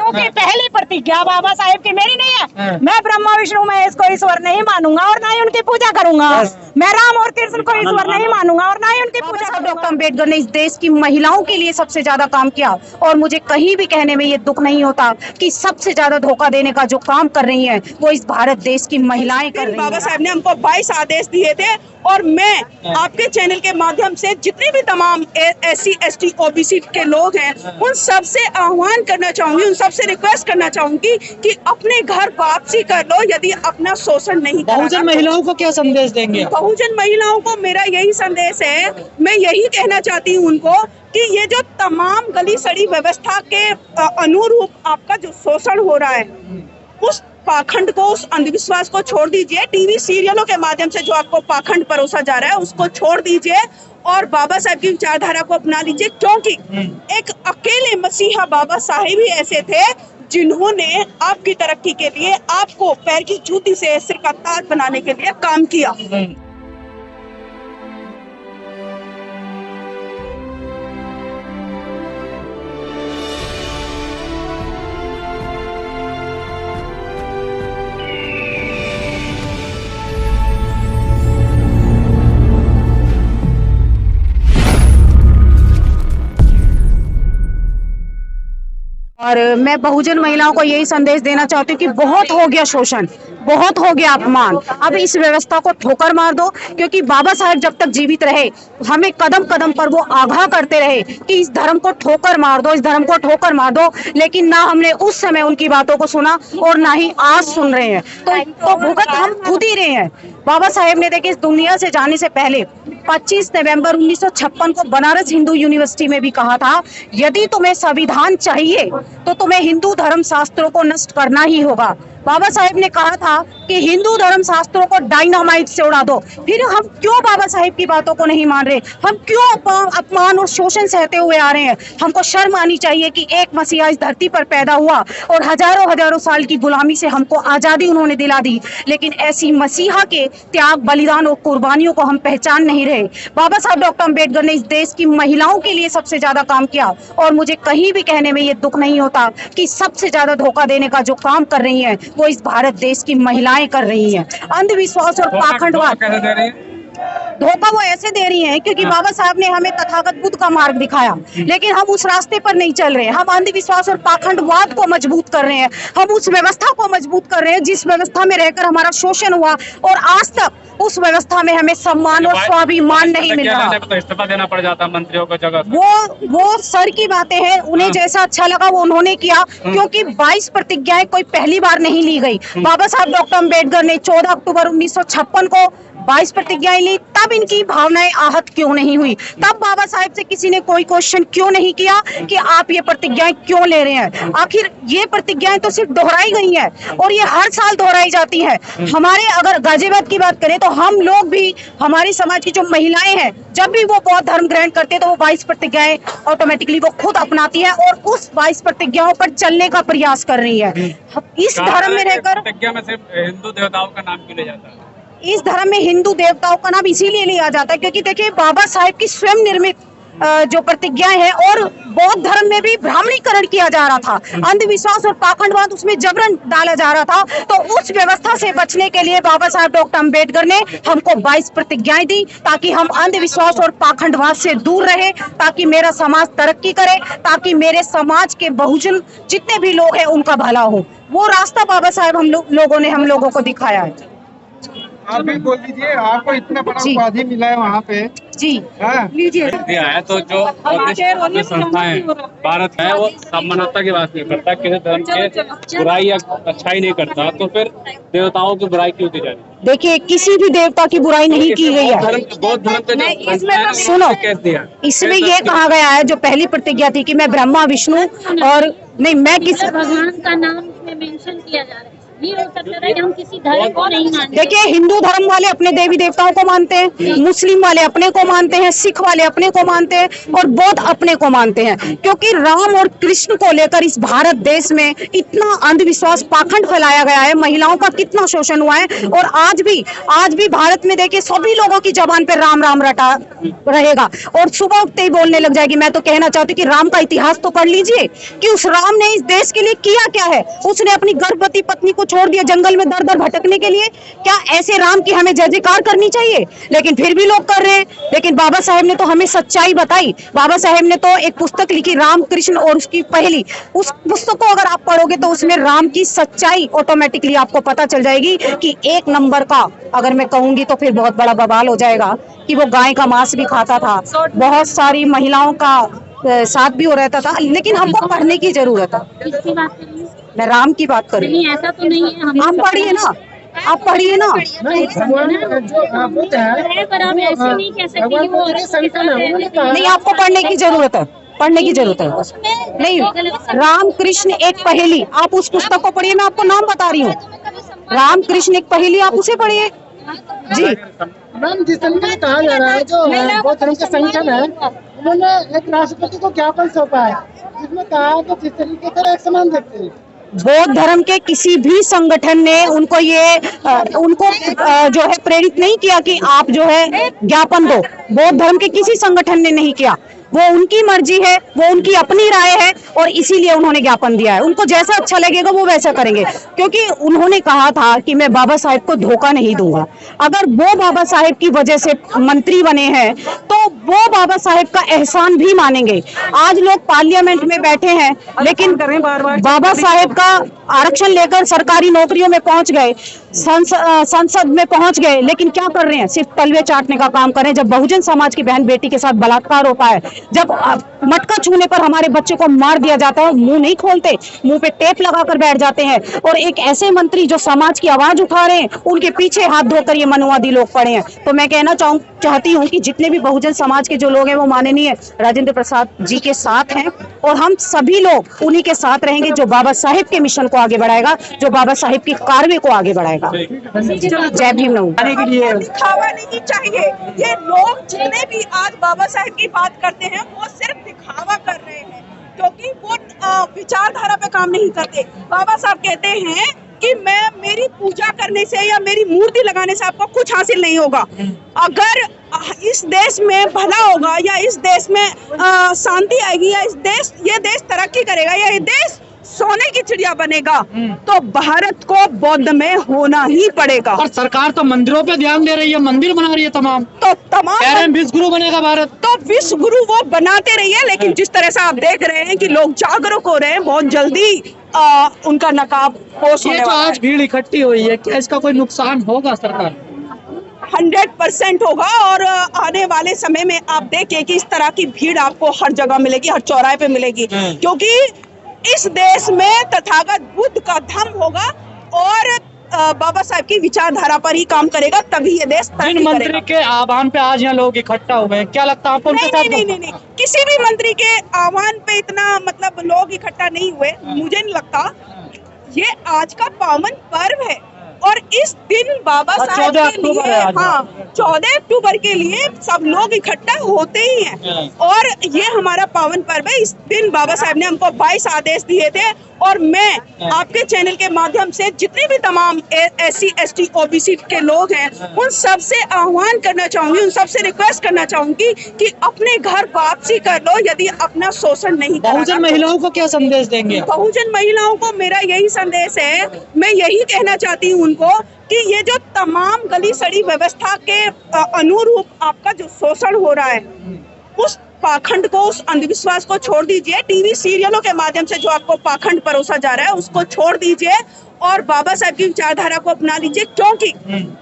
क्योंकि पहली प्रतिज्ञा बाबा साहेब की मेरी नहीं है। मैं ब्रह्मा विष्णु महेश को ईश्वर नहीं मानूंगा और ना ही उनकी पूजा करूंगा। मैं राम और कृष्ण को ईश्वर नहीं मानूंगा और ना ही उनकी पूजा करूंगा। डॉक्टर अम्बेडकर ने इस देश की महिलाओं के लिए सबसे ज्यादा काम किया और मुझे कहीं भी कहने में ये दुख नहीं होता कि सबसे ज्यादा धोखा देने का जो काम कर रही है वो इस भारत देश की महिलाएं कर रही हैं। बाबा साहब ने हमको 22 आदेश दिए थे और मैं आपके चैनल के माध्यम से जितने भी तमाम SC ST OBC के लोग हैं उन सबसे आह्वान करना चाहूंगी, उन सबसे रिक्वेस्ट करना चाहूंगी कि अपने घर वापसी कर लो यदि अपना शोषण नहीं करना। बहुजन महिलाओं को क्या संदेश देंगे? बहुजन महिलाओं को मेरा यही संदेश है, मैं यही कहना चाहती हूँ उनको कि ये जो तमाम गली सड़ी व्यवस्था के अनुरूप आपका जो शोषण हो रहा है उस पाखंड को, उस अंधविश्वास को छोड़ दीजिए। टीवी सीरियलों के माध्यम से जो आपको पाखंड परोसा जा रहा है उसको छोड़ दीजिए और बाबा साहब की विचारधारा को अपना लीजिए, क्योंकि एक अकेले मसीहा बाबा साहेब ही ऐसे थे जिन्होंने आपकी तरक्की के लिए आपको पैर की जूती से सिर का ताज बनाने के लिए काम किया। और मैं बहुजन महिलाओं को यही संदेश देना चाहती हूँ कि बहुत हो गया शोषण, बहुत हो गया अपमान। अब इस व्यवस्था को ठोकर मार दो, क्योंकि बाबा साहेब जब तक जीवित रहे हमें कदम कदम पर वो आगाह करते रहे कि इस धर्म को ठोकर मार दो, इस धर्म को ठोकर मार दो। लेकिन ना हमने उस समय उनकी बातों को सुना और ना ही आज सुन रहे हैं, तो भुगत हम खुद ही रहे हैं। बाबा साहेब ने देखिए इस दुनिया से जाने से पहले 25 नवंबर 1956 को बनारस हिंदू यूनिवर्सिटी में भी कहा था, यदि तुम्हें संविधान चाहिए तो तुम्हें हिंदू धर्म शास्त्रों को नष्ट करना ही होगा। बाबा साहेब ने कहा था कि हिंदू धर्म शास्त्रों को डायनामाइट से उड़ा दो। फिर हम क्यों बाबा साहेब की बातों को नहीं मान रहे? हम क्यों अपमान और शोषण सहते हुए आ रहे हैं? हमको शर्म आनी चाहिए कि एक मसीहा इस धरती पर पैदा हुआ और हजारों हजारों साल की गुलामी से हमको आजादी उन्होंने दिला दी, लेकिन ऐसी मसीहा के त्याग, बलिदान और कुर्बानियों को हम पहचान नहीं रहे। बाबा साहब डॉक्टर अम्बेडकर ने इस देश की महिलाओं के लिए सबसे ज्यादा काम किया और मुझे कहीं भी कहने में ये दुख नहीं होता कि सबसे ज्यादा धोखा देने का जो काम कर रही है वो इस भारत देश की महिलाएं कर रही हैं। अंधविश्वास और पाखंडवाद धोखा वो ऐसे दे रही हैं क्योंकि बाबा साहब ने हमें तथागत बुद्ध का मार्ग दिखाया, लेकिन हम उस रास्ते पर नहीं चल रहे हैं। हम अंधविश्वास और पाखंडवाद को मजबूत कर रहे हैं, हम उस व्यवस्था को मजबूत कर रहे हैं जिस व्यवस्था में रहकर हमारा शोषण हुआ और आज तक उस व्यवस्था में हमें सम्मान और स्वाभिमान नहीं मिल रहा। इस्तीफा देना पड़ जाता मंत्रियों को जगह। वो सर की बातें हैं, उन्हें जैसा अच्छा लगा वो उन्होंने किया, क्योंकि 22 प्रतिज्ञाएं कोई पहली बार नहीं ली गई। बाबा साहब डॉक्टर अम्बेडकर ने 14 अक्टूबर 1956 को 22 प्रतिज्ञाएं ली, तब इनकी भावनाएं आहत क्यों नहीं हुई? तब बाबा साहेब से किसी ने कोई क्वेश्चन क्यों नहीं किया कि आप ये प्रतिज्ञाएं क्यों ले रहे हैं? आखिर ये प्रतिज्ञाएं तो सिर्फ दोहराई गई हैं और ये हर साल दोहराई जाती है। हमारे अगर गाजियाबाद की बात करें तो हम लोग भी, हमारी समाज की जो महिलाएं हैं, जब भी वो बौद्ध धर्म ग्रहण करते हैं तो वो 22 प्रतिज्ञाएं ऑटोमेटिकली वो खुद अपनाती है और उस 22 प्रतिज्ञाओं पर चलने का प्रयास कर रही है। इस धर्म में रहकर प्रतिज्ञा में सिर्फ हिंदू देवताओं का नाम क्यों लिया जाता है? इस धर्म में हिंदू देवताओं का नाम इसीलिए लिया जाता है क्योंकि देखिए बाबा साहेब की स्वयं निर्मित जो प्रतिज्ञाएं हैं, और बौद्ध धर्म में भी ब्राह्मणीकरण किया जा रहा था, अंधविश्वास और पाखंडवाद उसमें जबरन डाला जा रहा था। तो उस व्यवस्था से बचने के लिए बाबा साहब डॉक्टर अम्बेडकर ने हमको 22 प्रतिज्ञाएं दी ताकि हम अंधविश्वास और पाखंडवाद से दूर रहे, ताकि मेरा समाज तरक्की करे, ताकि मेरे समाज के बहुजन जितने भी लोग हैं उनका भला हो। वो रास्ता बाबा साहब लोगों ने हम लोगों को दिखाया है। आप भी बोल दीजिए, आपको इतना बड़ा उपाधि मिला है वहाँ पे जी, लीजिए। दिया है तो जो संस्थाएं भारत है वो समानता की बात नहीं करता, किसी धर्म के बुराई या अच्छाई नहीं करता, तो फिर देवताओं की बुराई क्यों की जा रही है? देखिए किसी भी देवता की बुराई नहीं की गई है। बौद्ध धर्म के सुनो, इसमें ये कहा गया है, जो पहली प्रतिज्ञा थी कि मैं ब्रह्मा विष्णु और नहीं, मैं किसी भगवान का नाम इसमें मेंशन किया जा रहा है। नहीं हो सकता था कि हम किसी धर्म को नहीं मानते। देखिए, हिंदू धर्म वाले अपने देवी देवताओं को मानते हैं, मुस्लिम वाले अपने को मानते हैं, सिख वाले अपने को मानते हैं और बौद्ध अपने को मानते हैं। क्योंकि राम और कृष्ण को लेकर इस भारत देश में इतना अंधविश्वास, पाखंड फैलाया गया है, महिलाओं का कितना शोषण हुआ है। और आज भी भारत में देखिए सभी लोगों की जबान पे राम राम रटा रहेगा और सुबह उठते ही बोलने लग जाएगी। मैं तो कहना चाहती हूँ कि राम का इतिहास तो पढ़ लीजिए कि उस राम ने इस देश के लिए किया क्या है। उसने अपनी गर्भवती पत्नी को छोड़ दिया जंगल में दर दर भटकने के लिए। क्या ऐसे राम की हमें जय जयकार करनी चाहिए? लेकिन फिर भी लोग कर रहे हैं। लेकिन बाबा साहेब ने तो हमें सच्चाई बताई। बाबा साहेब ने तो एक पुस्तक लिखी, राम कृष्ण और उसकी पहेली। उस पुस्तक को अगर आप पढ़ोगे तो उसमें राम की सच्चाई ऑटोमेटिकली आपको पता चल जाएगी कि एक नंबर का, अगर मैं कहूंगी तो फिर बहुत बड़ा बवाल हो जाएगा, कि वो गाय का मांस भी खाता था, बहुत सारी महिलाओं का साथ भी हो रहता था। लेकिन हमको पढ़ने की जरूरत है। किसकी बात कर रही हैं? मैं राम की बात कर रही हूँ। नहीं, ऐसा तो नहीं है। हम पढ़िए ना, आप पढ़िए ना। पर आप ऐसे नहीं कह सकते कि वो औरत के साथ है। नहीं, आपको पढ़ने की जरूरत है, पढ़ने की जरूरत है। नहीं, राम कृष्ण एक पहेली, आप उस पुस्तक को पढ़िए। मैं आपको नाम बता रही हूँ, राम कृष्ण एक पहेली, आप उसे पढ़िए जी। मैम, जिस तरीके से कहा जा रहा है, जो बौद्ध धर्म के संगठन है, उन्होंने एक राष्ट्रपति को ज्ञापन सौंपा है जिसमें कहा है कि जिस तरीके से एक समान देखते हैं। बौद्ध धर्म के किसी भी संगठन ने उनको जो है प्रेरित नहीं किया कि आप जो है ज्ञापन दो। बौद्ध धर्म के किसी संगठन ने नहीं किया। वो उनकी मर्जी है, वो उनकी अपनी राय है और इसीलिए उन्होंने ज्ञापन दिया है। उनको जैसा अच्छा लगेगा वो वैसा करेंगे, क्योंकि उन्होंने कहा था कि मैं बाबा साहेब को धोखा नहीं दूंगा। अगर वो बाबा साहेब की वजह से मंत्री बने हैं तो वो बाबा साहेब का एहसान भी मानेंगे। आज लोग पार्लियामेंट में बैठे हैं, लेकिन बाबा साहेब का आरक्षण लेकर सरकारी नौकरियों में पहुंच गए, संसद में पहुंच गए, लेकिन क्या कर रहे हैं? सिर्फ तलवे चाटने का काम कर रहे हैं। जब बहुजन समाज की बहन बेटी के साथ बलात्कार होता है, जब मटका छूने पर हमारे बच्चे को मार दिया जाता है, मुंह नहीं खोलते, मुंह पे टेप लगाकर बैठ जाते हैं। और एक ऐसे मंत्री जो समाज की आवाज उठा रहे हैं, उनके पीछे हाथ धोकर ये मनुवादी लोग पड़े हैं। तो मैं कहना चाहती हूँ कि जितने भी बहुजन समाज के जो लोग हैं वो माननीय राजेंद्र प्रसाद जी के साथ हैं और हम सभी लोग उन्हीं के साथ रहेंगे जो बाबा साहेब के मिशन को आगे बढ़ाएगा, जो बाबा साहेब की कार्य को आगे बढ़ाएगा। जय भीम। दिखावा नहीं चाहिए। ये लोग जितने भी आज बाबा साहेब की बात करते हैं वो सिर्फ दिखावा कर रहे हैं, क्योंकि वो विचारधारा पे काम नहीं करते। बाबा साहब कहते हैं कि मेरी पूजा करने से या मेरी मूर्ति लगाने से आपको कुछ हासिल नहीं होगा। अगर इस देश में भला होगा या इस देश में शांति आएगी या ये देश तरक्की करेगा या ये देश सोने की चिड़िया बनेगा, तो भारत को बौद्ध में होना ही पड़ेगा। पर सरकार तो मंदिरों पे ध्यान दे रही है, मंदिर बना रही है तमाम विश्व गुरु बनेगा भारत। तो विश्व गुरु वो बनाते रहिए, लेकिन जिस तरह से आप देख रहे हैं कि लोग जागरूक हो रहे हैं, बहुत जल्दी उनका नकाब पोष होने वाला है। आज भीड़ इकट्ठी हुई है, क्या इसका कोई नुकसान होगा? सरकार 100% होगा। और आने वाले समय में आप देखिए कि इस तरह की भीड़ आपको हर जगह मिलेगी, हर चौराहे पे मिलेगी, क्योंकि इस देश में तथागत बुद्ध का धम्म होगा और बाबा साहब की विचारधारा पर ही काम करेगा, तभी ये देश तरक्की करेगा। मंत्री के आह्वान पे आज यहाँ लोग इकट्ठा हुए हैं, क्या लगता है आपको उनके साथ? नहीं, किसी भी मंत्री के आह्वान पे इतना मतलब लोग इकट्ठा नहीं हुए, मुझे नहीं लगता। ये आज का पावन पर्व है और इस दिन बाबा साहब के लिए 14 अक्टूबर के लिए सब लोग इकट्ठा होते ही हैं और ये हमारा पावन पर्व है। इस दिन बाबा साहब ने हमको 22 आदेश दिए थे और मैं आपके चैनल के माध्यम से जितने भी तमाम SC ST OBC के लोग हैं उन सबसे आह्वान करना चाहूंगी, उन सबसे रिक्वेस्ट करना चाहूंगी कि अपने घर वापसी कर लो यदि अपना शोषण नहीं। बहुजन महिलाओं को क्या संदेश देंगे? बहुजन महिलाओं को मेरा यही संदेश है, मैं यही कहना चाहती हूँ उनको कि ये जो तमाम गली सड़ी व्यवस्था के अनुरूप आपका जो शोषण हो रहा है, उस पाखंड को, उस अंधविश्वास को छोड़ दीजिए। टीवी सीरियलों के माध्यम से जो आपको पाखंड परोसा जा रहा है उसको छोड़ दीजिए और बाबा साहब की विचारधारा को अपना लीजिए, क्योंकि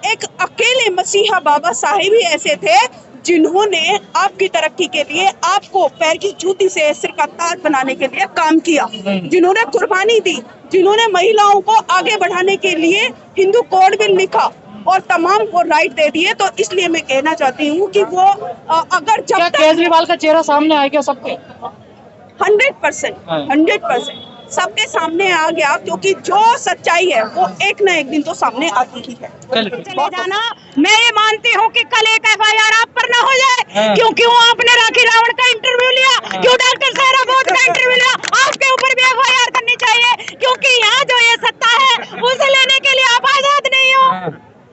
एक अकेले मसीहा बाबा साहेब ही ऐसे थे जिन्होंने आपकी तरक्की के लिए आपको पैर की जूती से सिर का ताज बनाने के लिए काम किया, जिन्होंने कुर्बानी दी, जिन्होंने महिलाओं को आगे बढ़ाने के लिए हिंदू कोड बिल लिखा और तमाम को राइट दे दिए। तो इसलिए मैं कहना चाहती हूँ कि वो अगर जब तक केजरीवाल का चेहरा सामने आएगा सबके 100% सबके सामने आ गया, क्योंकि जो सच्चाई है वो एक ना एक दिन तो सामने आती ही है। चले जाना, मैं ये मानती हूँ कि कल एक FIR आप पर ना हो जाए। क्यों आपने राखी रावण का इंटरव्यू लिया, क्यों डॉक्टर सारा बोध का इंटरव्यू लिया, आपके ऊपर भी FIR करनी चाहिए, क्योंकि यहाँ जो ये सत्ता है उसे लेने के लिए आप आजाद नहीं हो।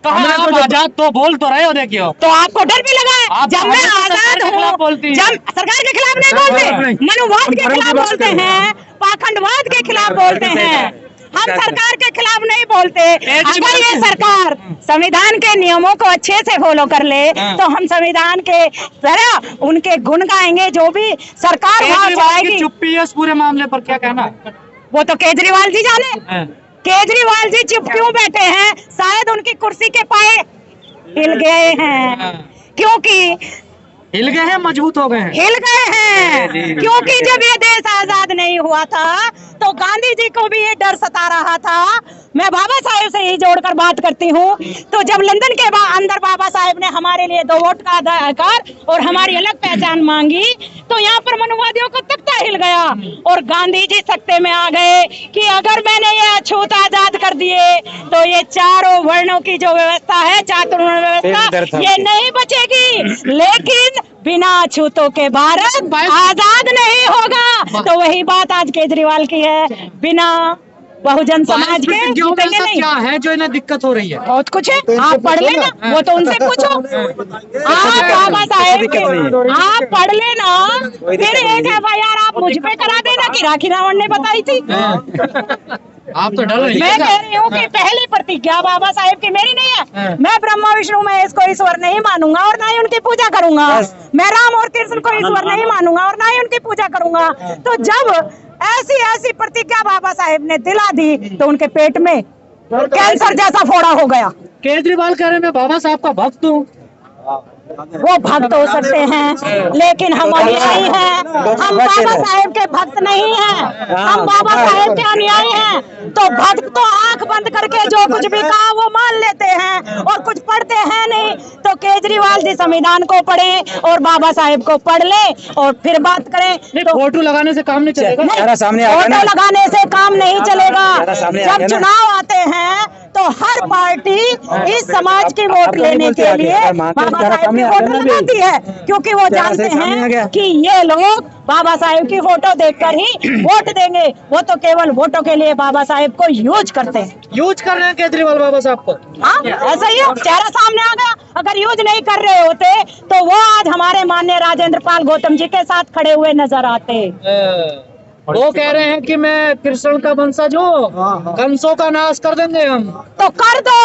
तो आप आजाद तो बोल तो रहे हो, देखियो तो आपको डर भी लगा है? जब मैं आजाद हूँ, जब सरकार के खिलाफ नहीं बोलते, मनुवाद के खिलाफ बोलते हैं, पाखंडवाद के खिलाफ बोलते हैं, हम सरकार के खिलाफ नहीं बोलते। अगर ये सरकार संविधान के नियमों को अच्छे से फॉलो कर ले तो हम संविधान के तरह उनके गुण गाएंगे, जो भी सरकार वहाँ चाहेगी। चुप्पी है इस पूरे मामले पर, क्या कहना है? वो तो केजरीवाल जी जाने। केजरीवाल जी चुप क्यों बैठे हैं? शायद उनकी कुर्सी के पाए हिल गए हैं, क्योंकि हिल गए हैं, मजबूत हो गए हैं, हिल गए हैं। क्योंकि जब ये देश आजाद नहीं हुआ था तो गांधी जी को भी ये डर सता रहा था। मैं बाबा साहेब से ही जोड़कर बात करती हूँ, तो जब लंदन के अंदर बाबा साहेब ने हमारे लिए 2 वोट का अधिकार और हमारी अलग पहचान मांगी, तो यहाँ पर मनुवादियों का तख्ता हिल गया और गांधी जी सत्ते में आ गए कि अगर मैंने ये अछूत आजाद कर दिए तो ये चारों वर्णों की जो व्यवस्था है, चातुर्वर्ण व्यवस्था, ये नहीं बचेगी। लेकिन बिना अछूतों के भारत आजाद नहीं होगा। तो वही बात आज केजरीवाल की है, बिना बहुजन समाज के जीतेंगे नहीं। क्या है जो इन्हें दिक्कत हो रही है? बहुत कुछ है, आप पढ़ लेना, वो तो उनसे पूछो। आप बाबा साहेब के आप पढ़ लेना, फिर एक FIR आप मुझ पे करा देना कि राखी रावण ने बताई थी। आप तो डर रही मैं कह रही हूँ कि पहली प्रतिज्ञा बाबा साहेब की मेरी नहीं है। मैं ब्रह्मा विष्णु महेश को ईश्वर नहीं मानूंगा और ना ही उनकी पूजा करूंगा। मैं राम और कृष्ण को ईश्वर नहीं मानूंगा और ना ही उनकी पूजा करूंगा। तो जब ऐसी प्रतिज्ञा बाबा साहेब ने दिला दी तो उनके पेट में कैंसर जैसा फोड़ा हो गया। केजरीवाल कह रहे हैं मैं बाबा साहब का भक्त हूँ। वो भक्त हो सकते हैं, लेकिन हम अनुयायी हैं। हम बाबा साहेब के भक्त नहीं हैं, हम बाबा साहेब के अनुयायी हैं। तो भक्त तो आंख बंद करके जो कुछ भी कहा वो मान लेते हैं और कुछ पढ़ते हैं नहीं। तो केजरीवाल जी संविधान को पढ़े और बाबा साहेब को पढ़ ले और फिर बात करें। तो फोटो लगाने से काम नहीं चलेगा, फोटो लगाने से काम नहीं चलेगा। जब चुनाव आते हैं तो हर पार्टी इस समाज की वोट लेने के लिए बाबा साहेब की फोटो लगाती है, क्योंकि वो जानते हैं कि ये लोग बाबा साहेब की फोटो देखकर ही वोट देंगे। वो तो केवल वोटों के लिए बाबा साहेब को यूज करते हैं। यूज कर रहे हैं केजरीवाल बाबा साहब को। हाँ, ऐसा ही है, चेहरा सामने आ गया। अगर यूज नहीं कर रहे होते तो वो आज हमारे माननीय राजेंद्र पाल गौतम जी के साथ खड़े हुए नजर आते। वो कह रहे हैं कि मैं कृष्ण का वंशज हूँ, कंसों का नाश कर देंगे हम। तो कर दो,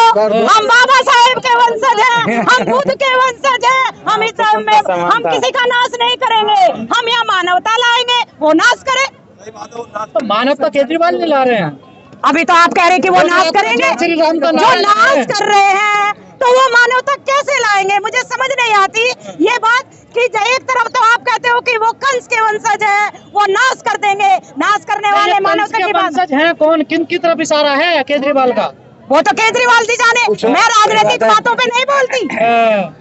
हम बाबा साहेब के वंशज हैं, हम बुद्ध के वंशज हैं। हम इस में हम किसी का नाश नहीं करेंगे, हम यहाँ मानवता लाएंगे, वो नाश करे। तो मानवता केजरीवाल नहीं ला रहे हैं। अभी तो आप कह रहे हैं कि वो नाश करेंगे। जो नाश कर रहे हैं तो वो मानवता कैसे लाएंगे? मुझे समझ नहीं आती ये बात कि एक तरफ तो आप कहते हो कि वो कंस के वंशज है, वो नाश कर देंगे। नाश करने वाले मानवता की वंशज हैं कौन? किन की तरफ इशारा है केजरीवाल का? वो तो केजरीवाल जी जाने। मैं राजनीतिक बातों पे नहीं बोलती।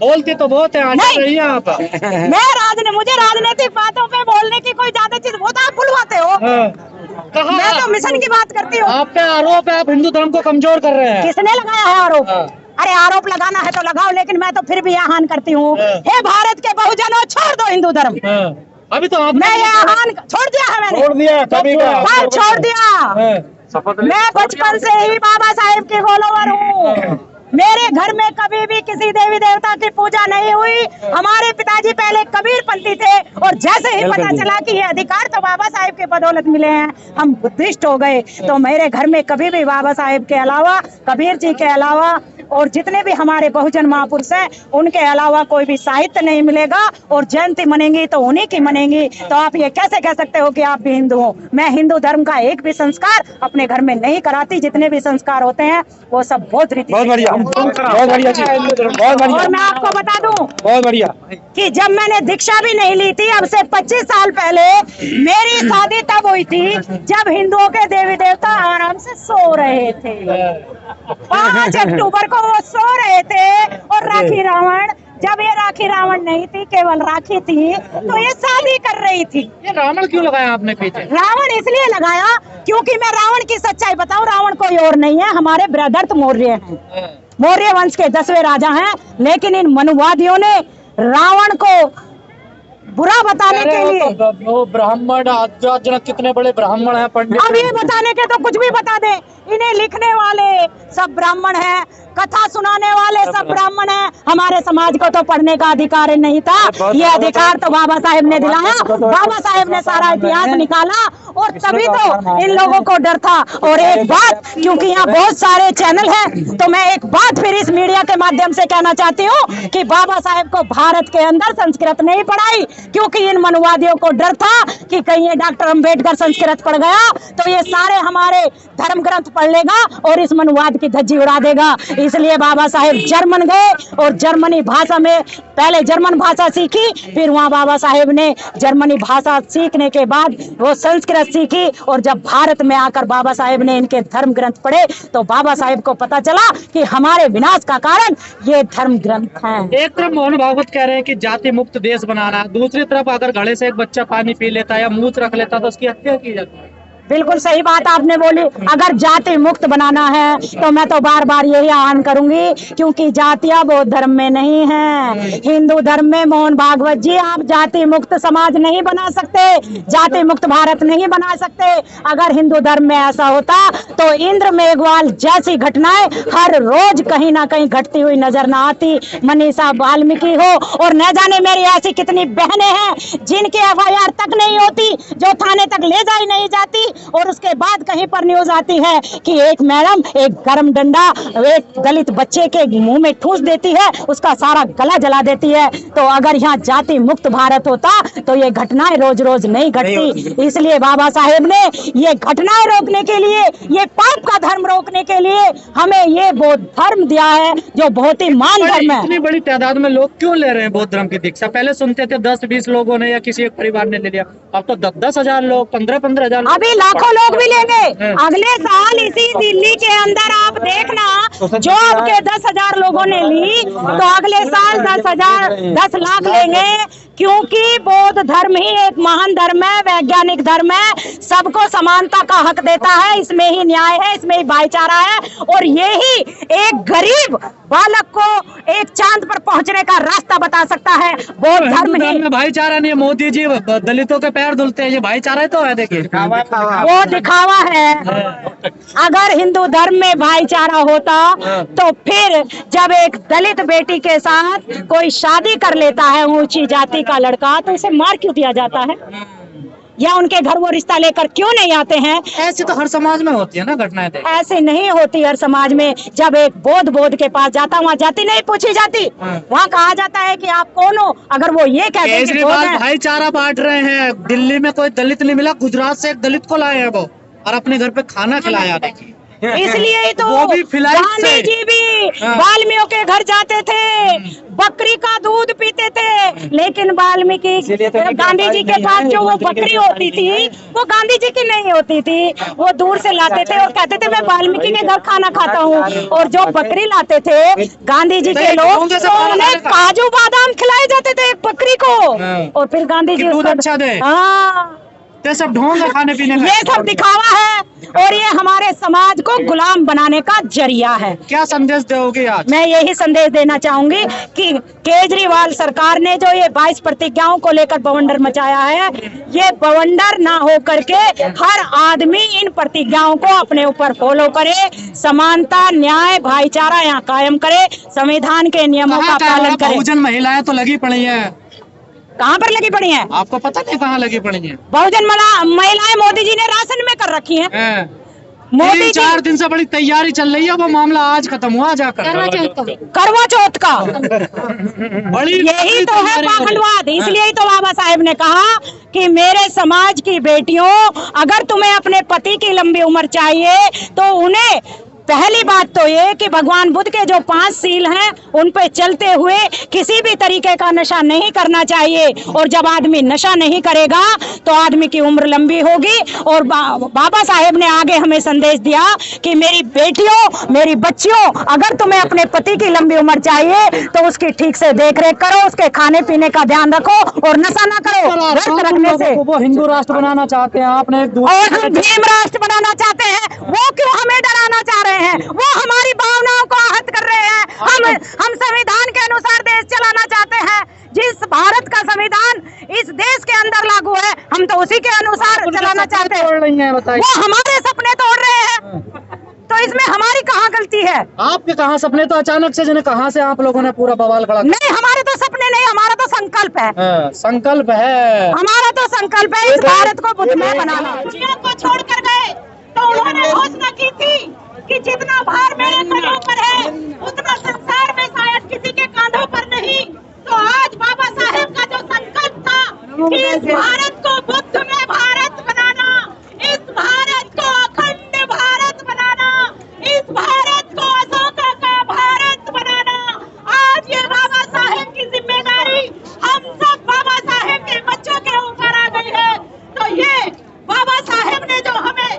बोलती तो बहुत है, नहीं आप। मुझे राजनीतिक बातों पे बोलने की कोई ज्यादा चीज, वो तो आप भुलवाते हो। मैं तो मिशन की बात करती हूँ। आप पे आरोप है आप हिंदू धर्म को कमजोर कर रहे हैं। किसने लगाया है आरोप? अरे आरोप लगाना है तो लगाओ, लेकिन मैं तो फिर भी आह्वान करती हूँ, हे भारत के बहुजनों, छोड़ दो हिंदू धर्म। अभी तो मैं ये आह्वान छोड़ दिया है, मैंने छोड़ दिया, कभी का छोड़ दिया। मैं बचपन से ही बाबा साहेब की फॉलोवर हूँ। मेरे घर में कभी भी किसी देवी देवता की पूजा नहीं हुई। हमारे पिताजी पहले कबीर पंथी थे और जैसे ही पता चला कि ये अधिकार तो बाबा साहेब के बदौलत मिले हैं, हम बुद्धिस्ट हो गए। तो मेरे घर में कभी भी बाबा साहेब के अलावा, कबीर जी के अलावा और जितने भी हमारे बहुजन महापुरुष हैं उनके अलावा कोई भी साहित्य नहीं मिलेगा। और जयंती मनेंगी तो उन्हीं की मनेंगी। तो आप ये कैसे कह सकते हो कि आप भी हिंदू हो? मैं हिंदू धर्म का एक भी संस्कार अपने घर में नहीं कराती। जितने भी संस्कार होते हैं वो सब बहुत रीति। बहुत बढ़िया जी, बहुत बढ़िया। और मैं आपको बता दूं, बहुत बढ़िया, कि जब मैंने दीक्षा भी नहीं ली थी, अब से 25 साल पहले मेरी शादी तब हुई थी जब हिंदुओं के देवी देवता आराम से सो रहे थे। 5 अक्टूबर को वो सो रहे थे और राखी रावण जब ये राखी रावण नहीं थी, केवल राखी थी, तो ये शादी कर रही थी। ये रावण क्यों लगाया आपने पीछे? रावण इसलिए लगाया क्योंकि मैं रावण की सच्चाई बताऊं, रावण कोई और नहीं है, हमारे ब्रदर मौर्य हैं, मौर्य वंश के 10वें राजा हैं। लेकिन इन मनुवादियों ने रावण को बुरा बताने के लिए, वो ब्राह्मण जनक कितने बड़े ब्राह्मण हैं, पंडित। अब ये बताने के तो कुछ भी बता दे, इन्हें लिखने वाले सब ब्राह्मण हैं, कथा सुनाने वाले सब ब्राह्मण हैं। हमारे समाज को तो पढ़ने का अधिकार नहीं था, ये अधिकार तो बाबा साहेब ने दिलाया। बाबा साहेब ने सारा इतिहास निकाला और तभी तो इन लोगों को डर था। और एक बात, क्योंकि यहाँ बहुत सारे चैनल हैं, तो मैं एक बात फिर इस मीडिया के माध्यम से कहना चाहती हूँ कि बाबा साहेब को भारत के अंदर संस्कृत नहीं पढ़ाई, क्योंकि इन मनुवादियों को डर था कि कहीं ये डॉक्टर अंबेडकर संस्कृत पढ़ गया तो ये सारे हमारे धर्म ग्रंथ पढ़ लेगा और इस मनुवाद की धज्जी उड़ा देगा। इसलिए बाबा साहेब जर्मन गए और जर्मनी भाषा में पहले जर्मन भाषा सीखी, फिर वहाँ बाबा साहेब ने जर्मनी भाषा सीखने के बाद वो संस्कृत सीखी। और जब भारत में आकर बाबा साहेब ने इनके धर्म ग्रंथ पढ़े तो बाबा साहेब को पता चला कि हमारे विनाश का कारण ये धर्म ग्रंथ हैं। एक तरफ मोहन भागवत कह रहे हैं कि जाति मुक्त देश बनाना है, दूसरी तरफ अगर घड़े से एक बच्चा पानी पी लेता है या मूत्र रख लेता है तो उसकी हत्या की जाती है। बिल्कुल सही बात आपने बोली। अगर जाति मुक्त बनाना है तो मैं तो बार बार यही आह्वान करूंगी, क्योंकि जातियां बौद्ध धर्म में नहीं है, हिंदू धर्म में। मोहन भागवत जी, आप जाति मुक्त समाज नहीं बना सकते, जाति मुक्त भारत नहीं बना सकते। अगर हिंदू धर्म में ऐसा होता तो इंद्र मेघवाल जैसी घटनाएं हर रोज कहीं ना कहीं घटती हुई नजर ना आती। मनीषा वाल्मीकि हो और न जाने मेरी ऐसी कितनी बहनें हैं जिनके FIR तक नहीं होती, जो थाने तक ले जाई नहीं जाती, और उसके बाद कहीं पर न्यूज आती है कि एक मैडम एक गरम डंडा एक दलित बच्चे के मुंह में ठूस देती है, उसका सारा गला जला देती है। तो अगर यहाँ जाति मुक्त भारत होता तो ये घटनाएं रोज रोज नहीं घटती। इसलिए बाबा साहेब ने ये घटनाएं रोकने के लिए, ये पाप का धर्म रोकने के लिए हमें ये बौद्ध धर्म दिया है, जो बहुत ही मान धर्म है। इतनी बड़ी तादाद में लोग क्यों ले रहे हैं बौद्ध धर्म की दीक्षा? पहले सुनते थे 10-20 लोगों ने या किसी एक परिवार ने ले लिया, अब तो 10-10 हजार लोग, 15-15 हजार, अभी लाखों लोग भी लेंगे। अगले साल इसी दिल्ली के अंदर आप देखना, जो आपके 10,000 लोगों ने ली तो अगले साल 10 लाख लेंगे, क्योंकि बौद्ध धर्म ही एक महान धर्म है, वैज्ञानिक धर्म है, सबको समानता का हक देता है, इसमें ही न्याय है, इसमें ही भाईचारा है। और यही एक गरीब बालक को एक चांद पर पहुंचने का रास्ता बता सकता है, बौद्ध धर्म ही। भाईचारा नहीं, मोदी जी दलितों के पैर धुलते हैं, ये भाईचारा तो है। देखिए वो दिखावा है। अगर हिंदू धर्म में भाईचारा होता तो फिर जब एक दलित बेटी के साथ कोई शादी कर लेता है ऊंची जाति का लड़का, तो उसे मार क्यों दिया जाता है, या उनके घर वो रिश्ता लेकर क्यों नहीं आते हैं? ऐसे तो हर समाज में होती है ना घटनाएं। ऐसे नहीं होती हर समाज में। जब एक बौद्ध के पास जाता, वहाँ जाति नहीं पूछी जाती, वहाँ कहा जाता है कि आप कौन हो। अगर वो ये कहते हैं कि भाईचारा बांट रहे हैं, दिल्ली में कोई दलित नहीं मिला, गुजरात से एक दलित को लाए हैं वो, और अपने घर पे खाना खिलाया। देखिए इसलिए ही तो वो भी गांधी जी भी वाल्मीकियों के घर जाते थे, बकरी का दूध पीते थे। लेकिन वाल्मीकि गांधी जी के पास जो वो बकरी होती थी वो गांधी जी की नहीं होती थी, वो दूर से लाते थे और कहते थे मैं वाल्मीकि के घर खाना खाता हूँ। और जो बकरी लाते थे गांधी जी के लोग, तो उन्हें काजू बादाम खिलाए जाते थे एक बकरी को, और फिर गांधी जी दूध अच्छा दे। हाँ, सब ढोंग है खाने पीने का, ये सब दिखावा है और ये हमारे समाज को गुलाम बनाने का जरिया है। क्या संदेश दोगे आज? मैं यही संदेश देना चाहूंगी कि केजरीवाल सरकार ने जो ये 22 प्रतिज्ञाओं को लेकर बवंडर मचाया है, ये बवंडर ना हो करके हर आदमी इन प्रतिज्ञाओं को अपने ऊपर फॉलो करे, समानता, न्याय, भाईचारा यहाँ कायम करे, संविधान के नियमों का पालन करे। बहुजन महिलाएं तो लगी पड़ी है, कहाँ पर लगी पड़ी हैं? आपको पता नहीं कहाँ लगी पड़ी हैं? बहुजन महिलाएं मोदी जी ने राशन में कर रखी हैं। मोदी 4 दिन से बड़ी तैयारी चल रही है, वो मामला आज खत्म हुआ जाकर करवा चौथ का। बड़ी यही तो है पाखंडवाद। इसलिए ही तो बाबा साहेब ने कहा कि मेरे समाज की बेटियों, अगर तुम्हें अपने पति की लंबी उम्र चाहिए तो उन्हें पहली बात तो ये कि भगवान बुद्ध के जो 5 सील हैं उन पे चलते हुए किसी भी तरीके का नशा नहीं करना चाहिए। और जब आदमी नशा नहीं करेगा तो आदमी की उम्र लंबी होगी। और बाबा साहेब ने आगे हमें संदेश दिया कि मेरी बेटियों, मेरी बच्चियों, अगर तुम्हें अपने पति की लंबी उम्र चाहिए तो उसकी ठीक से देखरेख करो, उसके खाने पीने का ध्यान रखो और नशा ना करो। व्रत रखने से वो हिंदू राष्ट्र बनाना चाहते हैं, आपने और हम भीम राष्ट्र बनाना चाहते हैं, वो क्यों हमें डराना चाह रहे हैं? वो हमारी भावनाओं को आहत कर रहे हैं। हम संविधान के अनुसार देश चलाना चाहते हैं। जिस भारत का संविधान इस देश के अंदर लागू है, हम तो उसी के अनुसार चलाना चाहते हैं। वो हमारे सपने तोड़ रहे हैं, तो इसमें हमारी कहाँ गलती है? आपके कहाँ सपने? तो अचानक से कहाँ से आप लोगों ने पूरा बवाल खड़ा? नहीं, हमारे तो सपने नहीं, हमारा तो संकल्प है। संकल्प है, हमारा तो संकल्प है इस भारत को बुद्धमय बनाना। जीवन को छोड़ कर गए तो उन्होंने घोषणा की थी कि जितना भार मेरे कंधों पर है उतना संसार में शायद किसी के कांधों पर नहीं। तो आज बाबा साहेब का जो संकल्प था कि इस भारत को बुद्धमय भारत बनाना, इस भारत को अखंड भारत बनाना, इस भारत को अशोका का भारत बनाना, आज ये बाबा साहेब की जिम्मेदारी हम सब बाबा साहेब के बच्चों के ऊपर आ गई है। तो ये बाबा साहेब ने जो हमें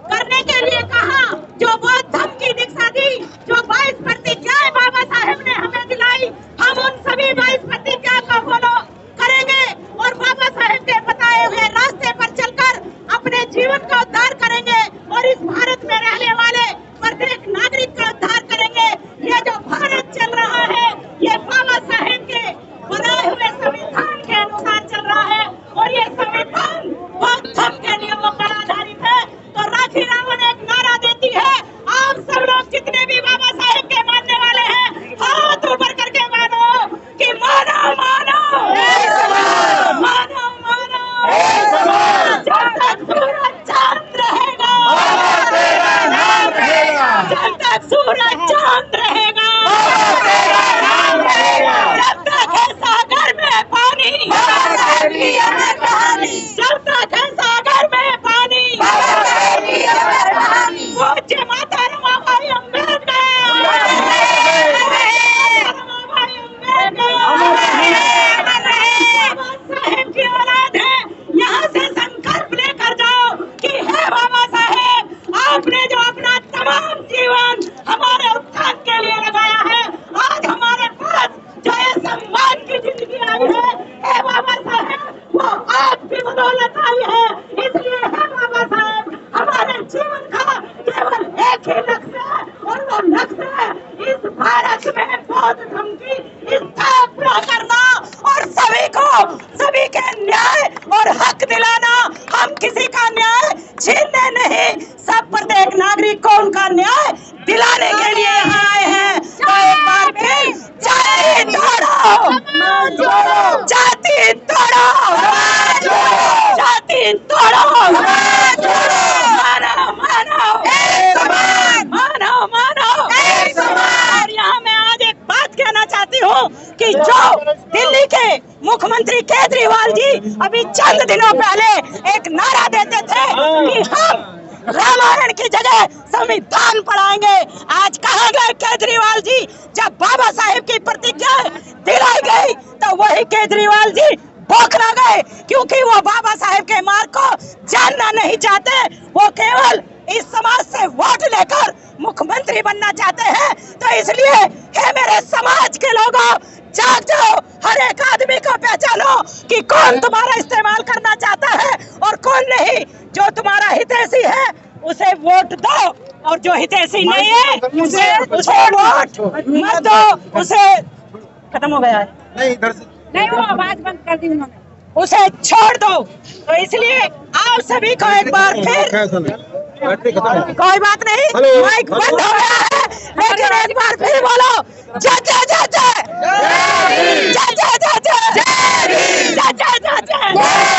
करने के लिए कहा, जो बौद्ध धर्म की दीक्षा दी, जो 22 प्रतिज्ञाएं बाबा साहेब ने हमें दिलाई, हम उन सभी 22 प्रतिज्ञा को फॉलो करेंगे और बाबा साहेब के बताए हुए रास्ते पर चलकर अपने जीवन का उद्धार करेंगे और इस भारत में रहने वाले प्रत्येक नागरिक का उद्धार करेंगे। ये जो भारत चल रहा है ये बाबा साहेब के बनाए हुए संविधान के अनुसार चल रहा है और ये संविधान बौद्ध धर्म के नियमों पर आधारित है। तो राखी रावण एक नारा देती है, आप सब लोग जितने भी बाबा साहेब के मानने वाले हैं हाथ ऊपर करके मानो कि मानो मानो मानो मानो, जब तक सूरज चांद रहेगा, जब तक सूरज चांद रहेगा, जब तक है सागर में पानी, जब तक है सागर में पानी, पूज्य माता रमाबाई अम्बेडकर, रमाबाई अम्बेडकर बाबा साहेब की औलाद है। यहाँ से संकल्प लेकर जाओ कि हे बाबा साहेब, आपने जो अपना तमाम जीवन हमारे उत्थान के लिए लगाया है, आज हमारे पास जो ये सम्मान की जिंदगी आई है, हे बाबा साहेब, वो आपकी बदौलत आई है। इसलिए हे बाबा साहेब, हमारे जीवन का केवल एक ही लक्ष्य है और वो लक्ष्य है इस भारत में बौद्ध धर्म की स्थापना करना और सभी को सभी के न्याय और हक दिलाना। हम किसी का न्याय छीनने नहीं, सब प्रत्येक नागरिक को उनका न्याय दिलाने के लिए यहाँ आए हैं। तो एक बार फिर जाति तोड़ो, जाति तोड़ो, जाति तोड़ो, मानो मानो मानो मानो। और यहाँ मैं आज एक बात कहना चाहती हूँ कि जो दिल्ली के मुख्यमंत्री केजरीवाल जी अभी चंद दिनों पहले एक नारा देते थे कि हम रामायण की जगह संविधान पढ़ाएंगे, आज कहाँ गए केजरीवाल जी? जब बाबा साहेब की प्रतिज्ञा दिलाई गई तो वही केजरीवाल जी भौंकना गए, क्योंकि वो बाबा साहेब के मार्ग को जानना नहीं चाहते। वो केवल इस समाज से वोट लेकर मुख्यमंत्री बनना चाहते हैं। तो इसलिए हे मेरे समाज के लोगों, जाग जाओ, हर एक आदमी को पहचानो कि कौन तुम्हारा इस्तेमाल करना चाहता है और कौन नहीं। जो तुम्हारा हितैषी है उसे वोट दो और जो हितैषी नहीं है उसे वोट मत दो। उसे खत्म हो गया है, नहीं इधर से नहीं, वो आवाज बंद कर दी उन्होंने, उसे छोड़ दो। तो इसलिए आप सभी को एक बार फिर, कोई बात नहीं, माइक बंद हो गया है, लेकिन एक बार फिर बोलो जय जय जय जय जय जय जय जय जय जय जय जय जय।